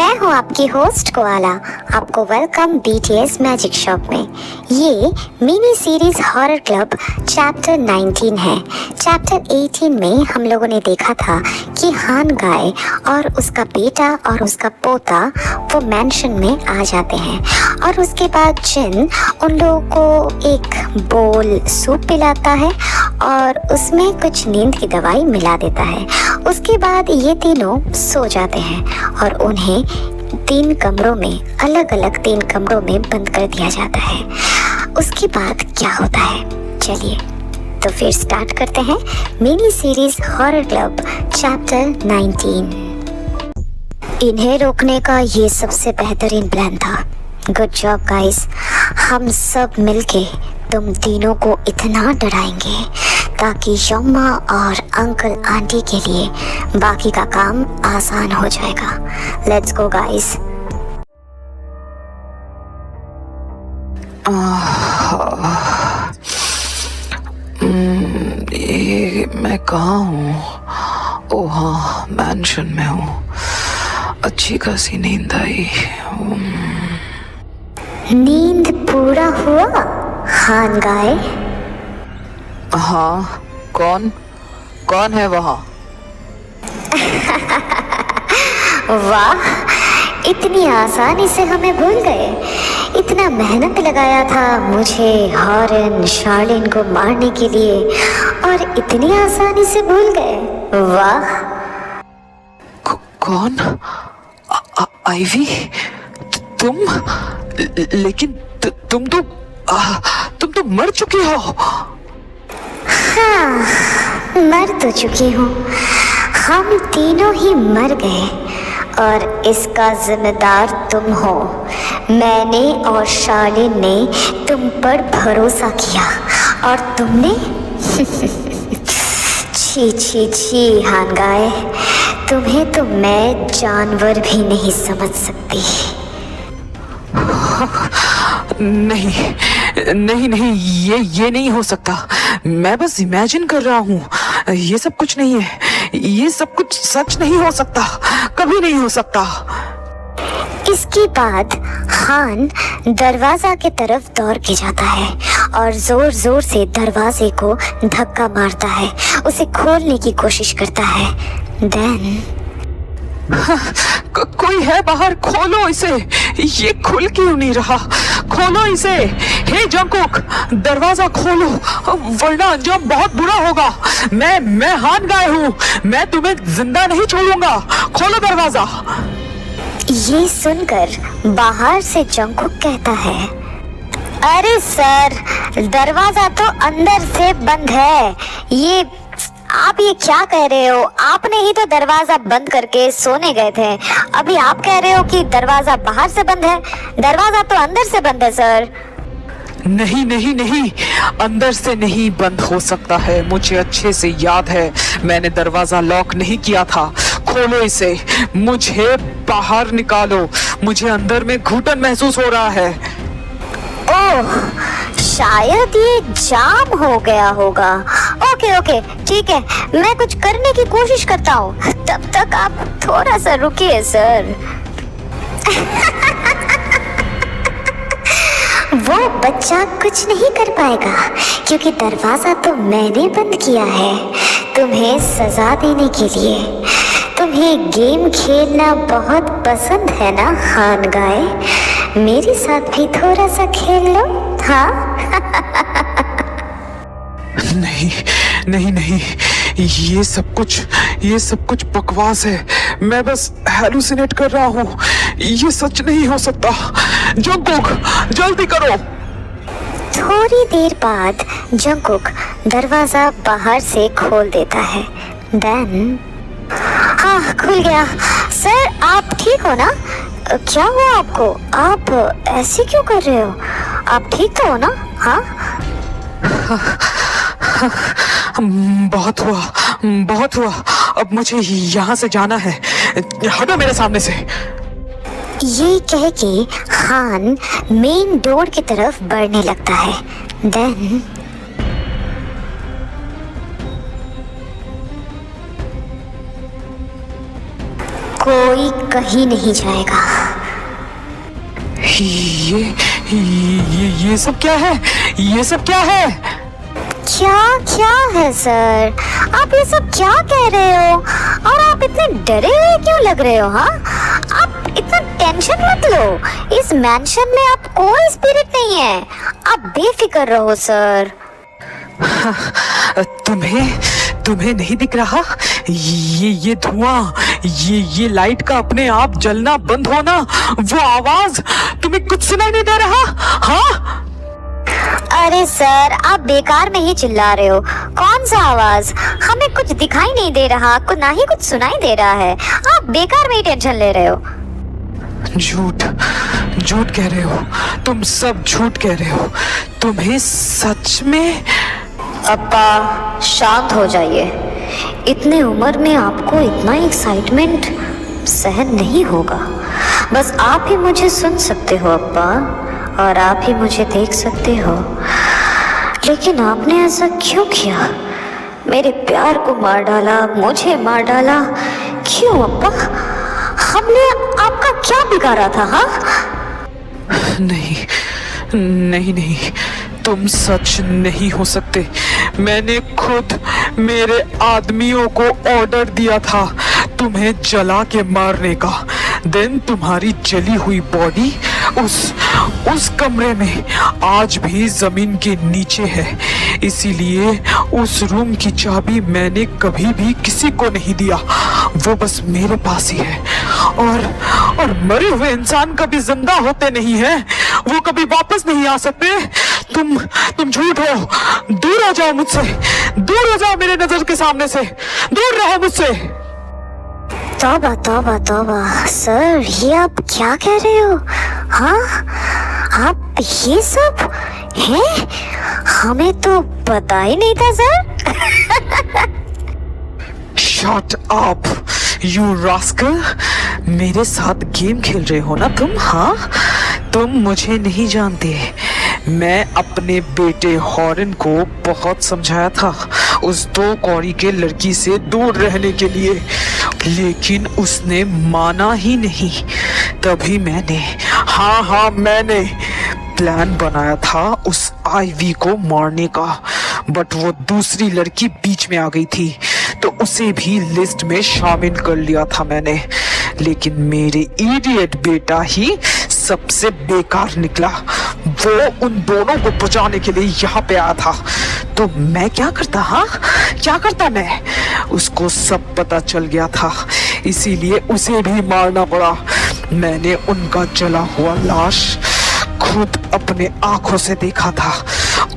मैं हूं आपकी होस्ट कोआला। आपको वेलकम बीटीएस मैजिक शॉप में। ये mini series horror club chapter 19 है। चैप्टर 18 में हम लोगों ने देखा था कि हान गाय और उसका बेटा और उसका पोता वो मैंशन में आ जाते हैं और उसके बाद जिन उन लोगों को एक बोल सूप पिलाता है और उसमें कुछ नींद की दवाई मिला देता है। उसके बाद ये तीनों सो जाते हैं और उन्हें तीन कमरों में अलग अलग तीन कमरों में बंद कर दिया जाता है। उसके बाद क्या होता है, चलिए तो फिर स्टार्ट करते हैं mini series horror club chapter 19। इन्हें रोकने का ये सबसे बेहतरीन प्लान था। Good job guys. हम सब मिलके तुम तीनों को इतना डराएंगे ताकि यम्मा और अंकल आंटी के लिए बाकी का काम आसान हो जाएगा। Let's go guys. ये मैं कहाँ हूँ? ओह हाँ, मैंशन में हूँ। अच्छी खासी नींद आई। नींद पूरा हुआ हान गाय? हाँ, कौन है वहाँ? वाह, इतनी आसानी से हमें भूल गए। इतना मेहनत लगाया था मुझे हॉरन शार्लिन को मारने के लिए और इतनी आसानी से भूल गए। वाह। कौन? आइवी? तुम? लेकिन तुम तो मर चुकी हो। हाँ, मर तो चुकी हूँ। हम तीनों ही मर गए और इसका जिम्मेदार तुम हो। मैंने और शार्लिन ने तुम पर भरोसा किया और तुमने छी छी छी हान गाय, तुम्हें तो मैं जानवर भी नहीं समझ सकती। नहीं, ये नहीं हो सकता। मैं बस इमेजिन कर रहा हूँ। ये सब कुछ नहीं है। ये सब कुछ सच नहीं हो सकता, कभी नहीं हो सकता। इसके बाद हान दरवाजा की तरफ दौड़ के जाता है और जोर जोर से दरवाजे को धक्का मारता है, उसे खोलने की कोशिश करता है। देन कोई है बाहर, खोलो इसे। ये खुल क्यों नहीं रहा? खोलो इसे। हे जंगकुक, दरवाजा खोलो वरना अंजाम बहुत बुरा होगा। मैं हान गाय हूँ, मैं तुम्हें जिंदा नहीं छोड़ूंगा। खोलो दरवाजा। ये सुनकर बाहर से जंगकुक कहता है, अरे सर, दरवाजा तो अंदर से बंद है। आप ये क्या कह रहे हो? आपने ही तो दरवाजा बंद करके सोने गए थे। अभी आप कह रहे हो कि दरवाजा बाहर से बंद है। दरवाजा तो अंदर से बंद है सर। नहीं, अंदर से नहीं बंद हो सकता है। मुझे अच्छे से याद है, मैंने दरवाजा लॉक नहीं किया था। खोलो इसे, मुझे बाहर निकालो। मुझे अंदर में घुटन महसूस हो रहा है। ओह, शायद ये जाम हो गया होगा। ओके, ठीक है, मैं कुछ करने की कोशिश करता हूँ। तब तक आप थोड़ा सा रुकिए सर। वो बच्चा कुछ नहीं कर पाएगा क्योंकि दरवाजा तो मैंने बंद किया है तुम्हें सजा देने के लिए। तुम्हें गेम खेलना बहुत पसंद है ना हान गाय? मेरे साथ भी थोड़ा सा खेल लो। हाँ? नहीं, ये सब कुछ बकवास है। मैं बस हैलुसिनेट कर रहा हूँ। ये सच नहीं हो सकता। जंगकुक, जल्दी करो। थोड़ी देर बाद जंगकुक दरवाजा बाहर से खोल देता है। देन हाँ, खुल गया। सर, आप ठीक हो ना? क्या हुआ आपको? आप ऐसे क्यों कर रहे हो? आप ठीक तो हो ना? हाँ? बहुत हुआ। अब मुझे यहाँ से जाना है। हटो मेरे सामने से। ये कह के हान मेन डोर की तरफ बढ़ने लगता है। देन कोई कहीं नहीं जाएगा। ये सब क्या है? ये सब क्या है? क्या क्या है सर? आप ये सब क्या कह रहे हो? और आप इतने डरे हुए क्यों लग रहे हो? हाँ, आप इतना टेंशन मत लो। इस मैंशन में आप कोई स्पिरिट नहीं है। आप बेफिक्र रहो सर। तुम्हें नहीं दिख रहा? ये धुआं, ये लाइट का अपने आप जलना बंद होना, वो आवाज, तुम्हें कुछ सुनाई नहीं दे रहा? हाँ? अरे सर, आप बेकार में ही चिल्ला रहे हो। कौन सा आवाज? हमें कुछ दिखाई नहीं दे रहा, ना ही कुछ सुनाई दे रहा है। आप बेकार में ही टेंशन ले रहे हो। झूठ कह रहे हो, तुम सब झूठ कह रहे हो। तुम्हें सच में? अप्पा शांत हो जाइए। इतने उम्र में आपको इतना एक्साइटमेंट सहन नहीं होगा। बस आप ही मुझे सुन सकते हो अप्पा, और आप ही मुझे देख सकते हो। लेकिन आपने ऐसा क्यों किया? मेरे प्यार को मार डाला, मुझे मार डाला। क्यों अप्पा? हमने आपका क्या बिगाड़ा था? हाँ? नहीं, तुम सच नहीं हो सकते। मैंने खुद मेरे आदमियों को ऑर्डर दिया था तुम्हें जला के मारने का। देन तुम्हारी जली हुई बॉडी उस कमरे में आज भी जमीन के नीचे है। इसीलिए उस रूम की चाबी मैंने कभी भी किसी को नहीं दिया, वो बस मेरे पास ही है। और मरे हुए इंसान कभी जिंदा होते नहीं हैं, वो कभी वापस नहीं आ सकते। तुम झूठ हो। दूर हो जाओ मुझसे, दूर हो जाओ मेरे नजर के सामने से, दूर रहो मुझसे। तौबा तौबा तौबा सर, ये आप क्या कह रहे हो? हाँ, आप ये सब हैं? हमें तो पता ही नहीं था sir. Shut up you rascal. मेरे साथ गेम खेल रहे हो ना तुम? हाँ, तुम मुझे नहीं जानते। मैं अपने बेटे हॉरन को बहुत समझाया था उस 2 कौड़ी के लड़की से दूर रहने के लिए, लेकिन उसने माना ही नहीं। तभी मैंने प्लान बनाया था उस आईवी को मारने का, बट वो दूसरी लड़की बीच में आ गई थी, तो उसे भी लिस्ट में शामिल कर लिया था मैंने। लेकिन मेरे इडियट बेटा ही सबसे बेकार निकला। वो उन दोनों को बचाने के लिए यहाँ पे आया था, तो मैं क्या करता? हाँ, क्या करता मैं? उसको सब पता चल गया था, इसीलिए उसे भी मारना पड़ा। मैंने उनका जला हुआ लाश खुद अपने आंखों से देखा था।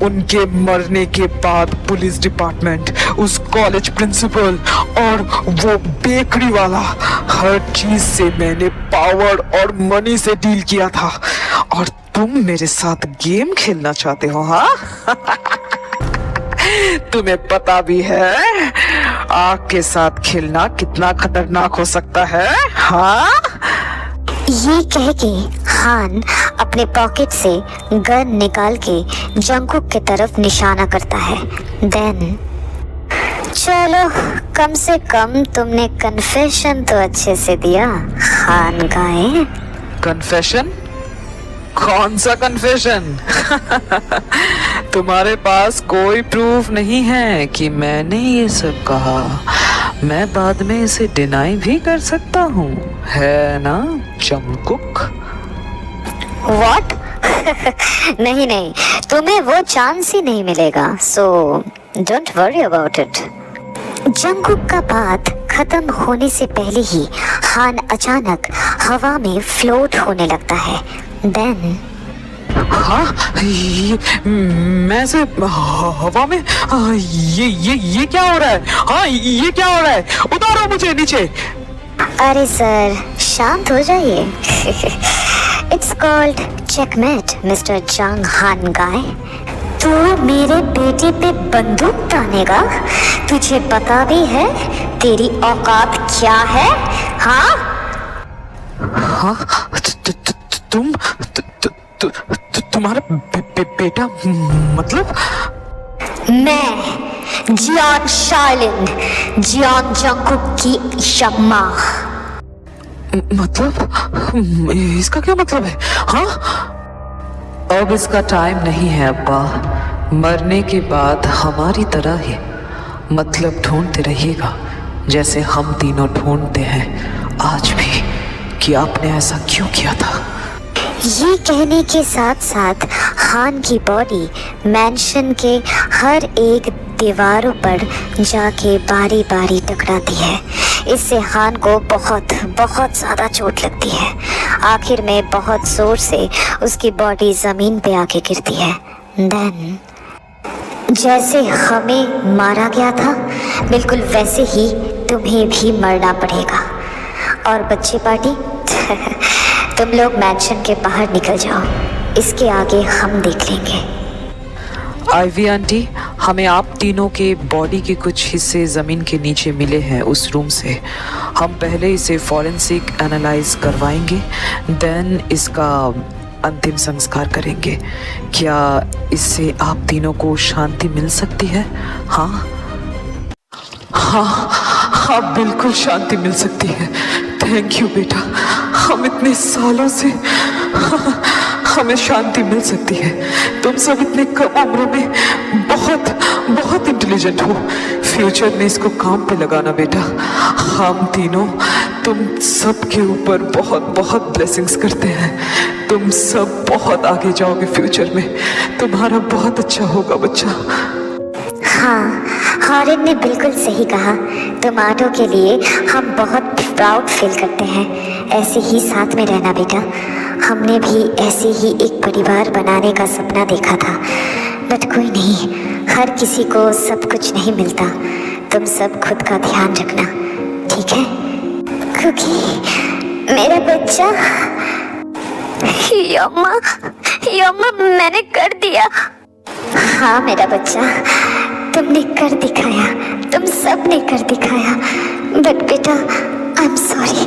उनके मरने के बाद पुलिस डिपार्टमेंट, उस कॉलेज प्रिंसिपल और वो बेकरी वाला, हर चीज से मैंने पावर और मनी से डील किया था। और तुम मेरे साथ गेम खेलना चाहते हो? हाँ? तुम्हें पता भी है आग के साथ खेलना कितना खतरनाक हो सकता है? हाँ? ये कह के हान अपने पॉकेट से गन निकाल के जंगकुक की तरफ निशाना करता है। देन चलो, कम से कम तुमने कन्फेशन तो अच्छे से दिया हान गाए। कन्फेशन? कौन सा कन्फेशन? तुम्हारे पास कोई प्रूफ नहीं है कि मैंने ये सब कहा। मैं बाद में इसे डिनाई भी कर सकता हूँ, है ना जंगकुक? What? नहीं, तुम्हें वो चांस ही नहीं मिलेगा, so don't worry about it। Jungkook का बात खत्म होने से पहले ही हान अचानक हवा में फ्लोट होने लगता है। देन हाँ, मैं से हवा में, ये क्या हो रहा है? हाँ, ये क्या हो रहा है? उतारो मुझे नीचे। अरे सर, शांत हो जाइए। इट्स कॉल्ड चेकमेट मिस्टर जंग हान गाय। तू मेरे बेटे पे बंदूक तानेगा? तुझे पता भी है तेरी औकात क्या है? हाँ? हाँ, तुम्हारा बेटा मतलब? मैं जियान शालिन, जियान जंगकुक की शम्मा। मतलब इसका क्या मतलब है? हाँ, अब इसका टाइम नहीं है अब्बा। मरने के बाद हमारी तरह ही मतलब ढूंढते रहिएगा, जैसे हम तीनों ढूंढते हैं आज भी कि आपने ऐसा क्यों किया था। ये कहने के साथ साथ हान की बॉडी मैंशन के हर एक दीवारों पर जाके बारी बारी टकराती है। इससे हान को बहुत बहुत ज़्यादा चोट लगती है। आखिर में बहुत ज़ोर से उसकी बॉडी ज़मीन पे आके गिरती है। देन जैसे हमें मारा गया था, बिल्कुल वैसे ही तुम्हें भी मरना पड़ेगा। और बच्चे पार्टी तुम लोग मैंशन के बाहर निकल जाओ, इसके आगे हम देख लेंगे। आईवी आंटी, हमें आप तीनों के बॉडी के कुछ हिस्से ज़मीन के नीचे मिले हैं उस रूम से। हम पहले इसे फॉरेंसिक एनालाइज करवाएंगे, देन इसका अंतिम संस्कार करेंगे। क्या इससे आप तीनों को शांति मिल सकती है? हाँ हाँ हाँ, बिल्कुल शांति मिल सकती है। थैंक यू बेटा, हम इतने सालों से हमें शांति मिल सकती है। तुम सब इतने कम उम्र में बहुत बहुत इंटेलिजेंट हो। फ्यूचर में इसको काम पे लगाना बेटा। हम तीनों तुम सब के ऊपर बहुत बहुत ब्लेसिंग्स करते हैं। तुम सब बहुत आगे जाओगे फ्यूचर में, तुम्हारा बहुत अच्छा होगा बच्चा। हाँ, हॉरेन ने बिल्कुल सही कहा। टमाटो के लिए हम बहुत प्राउड फील करते हैं। ऐसे ही साथ में रहना बेटा। हमने भी ऐसे ही एक परिवार बनाने का सपना देखा था, बट कोई नहीं, हर किसी को सब कुछ नहीं मिलता। तुम सब खुद का ध्यान रखना, ठीक है? कुकी मेरा बच्चा। यम्मा यम्मा, मैंने कर दिया। हाँ मेरा बच्चा, तुमने कर दिखाया, तुम सब ने कर दिखाया। बट बेटा आई एम सॉरी,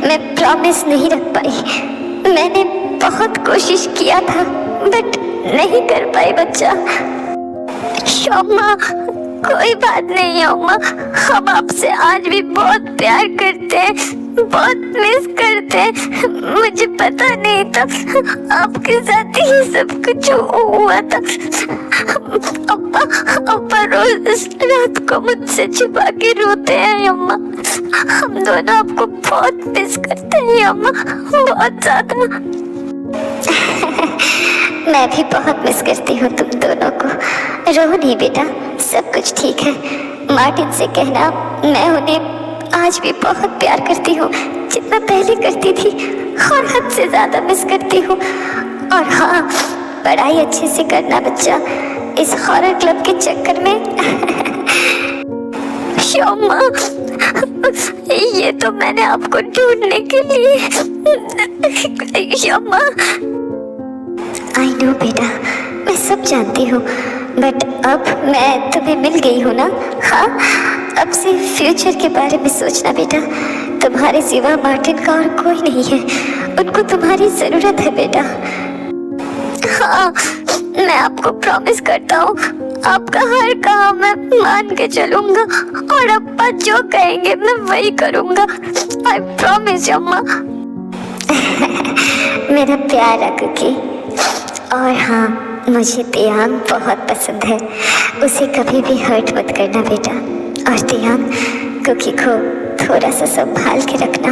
मैं प्रॉमिस नहीं रख पाई। मैंने बहुत कोशिश किया था बट नहीं कर पाई बच्चा। यम्मा कोई बात नहीं यम्मा, हम आपसे आज भी बहुत प्यार करते हैं, बहुत मिस करते हैं। मुझे पता नहीं था आपके साथ ही सब कुछ हुआ था। अब्बा रोज इस रात को मुझसे छिपा के रोते हैं अम्मा। हम दोनों आपको बहुत मिस करते हैं अम्मा, बहुत ज्यादा। मैं भी बहुत मिस करती हूँ तुम दोनों को। रो नहीं बेटा, सब कुछ ठीक है। मार्टिन से कहना मैं उन्हें आज भी बहुत प्यार करती हूँ, जितना पहले करती थी, और हद से ज्यादा मिस करती हूँ। और हाँ, पढ़ाई अच्छे से करना बच्चा, इस हॉरर क्लब के चक्कर में। शोमा, ये तो मैंने आपको ढूंढने के लिए। शोमा, आई नो बेटा, मैं सब जानती हूँ, बट अब मैं तुम्हें मिल गई हूँ ना। हाँ, अब से फ्यूचर के बारे में सोचना बेटा। तुम्हारे सिवा मार्टिन का और कोई नहीं है, उनको तुम्हारी जरूरत है बेटा। हाँ, मैं आपको प्रॉमिस करता हूँ, आपका हर काम मैं मान के चलूंगा, और अब्बा जो कहेंगे मैं वही करूंगा। आई प्रॉमिस अम्मा। मेरा प्यारा कुकी। और हाँ, मुझे तियांग बहुत पसंद है, उसे कभी भी हर्ट मत करना बेटा। और तियांग, कुकी को थोड़ा सा संभाल के रखना।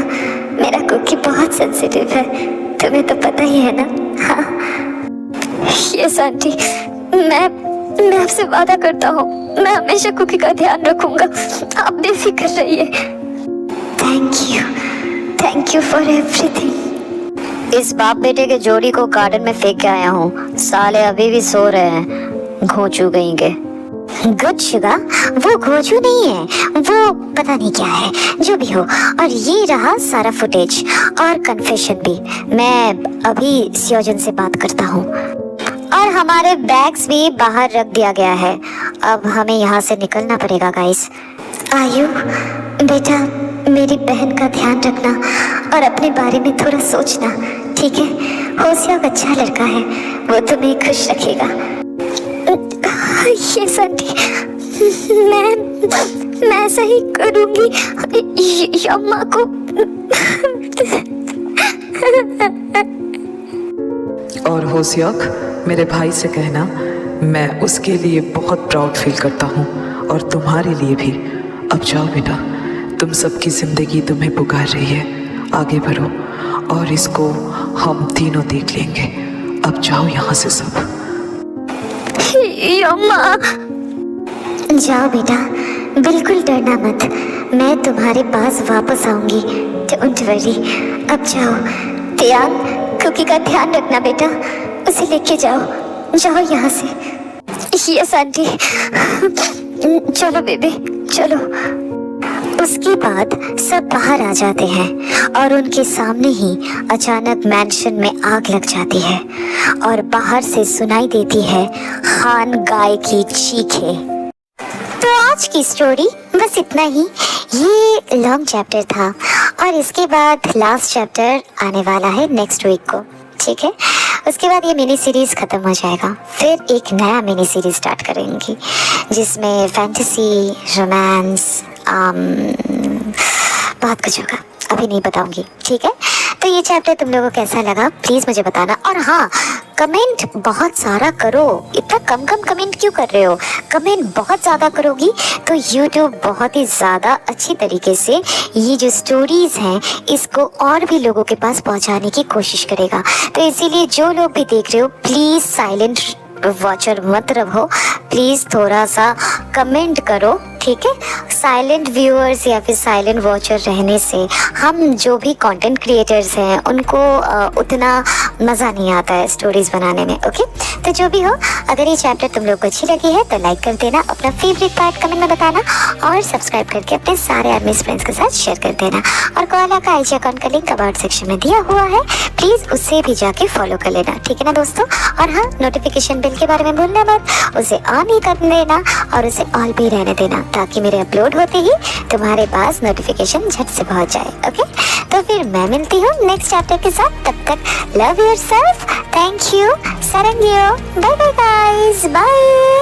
मेरा कुकी बहुत सेंसिटिव है, तुम्हें तो पता ही है ना। हाँ यस आंटी, मैं आपसे वादा करता हूँ, मैं हमेशा कुकी का ध्यान रखूंगा। आप बेफिक्र रहिए। Thank you for everything. इस बाप बेटे के जोड़ी को गार्डन में फेंक के आया हूँ, साले अभी भी सो रहे हैं, घोंचू गएंगे। गुड शुगा, वो घोंचू नहीं है, वो पता नहीं क्या है, जो भी हो। और ये रहा सारा फुटेज और कन्फेशन भी। मैं अभी सियोजन से बात करता हूँ, और हमारे बैग्स भी बाहर रख दिया गया है। अब हमें यहाँ से निकलना पड़ेगा गाइस। आयु बेटा, मेरी बहन का ध्यान रखना और अपने बारे में थोड़ा सोचना, ठीक है? होशियार अच्छा लड़का है, वो तुम्हें खुश रखेगा। ये आंटी, मैं ऐसा ही करूँगी। अम्मा को और होशियाक, मेरे भाई से कहना मैं उसके लिए बहुत प्राउड फील करता हूँ, और तुम्हारे लिए भी। अब जाओ बेटा, तुम सबकी ज़िंदगी तुम्हें पुकार रही है, आगे बढ़ो और इसको हम तीनों देख लेंगे। अब जाओ यहाँ से सब। यम्मा, जाओ बेटा, बिल्कुल डरना मत, मैं तुम्हारे पास वापस आऊंगी। डोंट वरी, अब जाओ। ध्यान, कुकी का ध्यान रखना बेटा, उसे लेके जाओ, जाओ यहाँ से। Yes aunty. चलो बेबी, चलो। उसके बाद सब बाहर आ जाते हैं और उनके सामने ही अचानक मैंशन में आग लग जाती है और बाहर से सुनाई देती है हान गाय की चीखें। तो आज की स्टोरी बस इतना ही। ये लॉन्ग चैप्टर था और इसके बाद लास्ट चैप्टर आने वाला है नेक्स्ट वीक को, ठीक है। उसके बाद ये मिनी सीरीज खत्म हो जाएगा, फिर एक नया मिनी सीरीज स्टार्ट करेंगी जिसमें फैंटेसी, रोमांस, बहुत कुछ होगा, अभी नहीं बताऊंगी, ठीक है। तो ये चैप्टर तुम लोगों को कैसा लगा प्लीज मुझे बताना। और हाँ, कमेंट बहुत सारा करो। इतना कम कमेंट क्यों कर रहे हो? कमेंट बहुत ज़्यादा करोगी तो YouTube बहुत ही ज़्यादा अच्छी तरीके से ये जो स्टोरीज हैं इसको और भी लोगों के पास पहुंचाने की कोशिश करेगा। तो इसीलिए जो लोग भी देख रहे हो प्लीज़ साइलेंट वॉचर मत रहो, प्लीज़ थोड़ा सा कमेंट करो, ठीक है। साइलेंट व्यूअर्स या फिर साइलेंट वॉचर रहने से हम जो भी कंटेंट क्रिएटर्स हैं उनको उतना मज़ा नहीं आता है स्टोरीज बनाने में, ओके। तो जो भी हो, अगर ये चैप्टर तुम लोग को अच्छी लगी है तो लाइक कर देना, अपना फेवरेट पार्ट कमेंट में बताना और सब्सक्राइब करके अपने सारे आर्मीज फ्रेंड्स के साथ शेयर कर देना। और कोआला का IG अकाउंट का लिंक अबाउट सेक्शन में दिया हुआ है, प्लीज़ उससे भी जाके फॉलो कर लेना, ठीक है ना दोस्तों। और हाँ, नोटिफिकेशन बिल के बारे में भूलना मत, उसे ऑन ही कर देना और उसे ऑल पे रहने देना ताकि मेरे अपलोड होते ही तुम्हारे पास नोटिफिकेशन झट से पहुंच जाए, ओके। तो फिर मैं मिलती हूँ नेक्स्ट चैप्टर के साथ, तब तक लव योरसेल्फ, थैंक यू, सरंगियो, बाय बाय गाइस, बाय।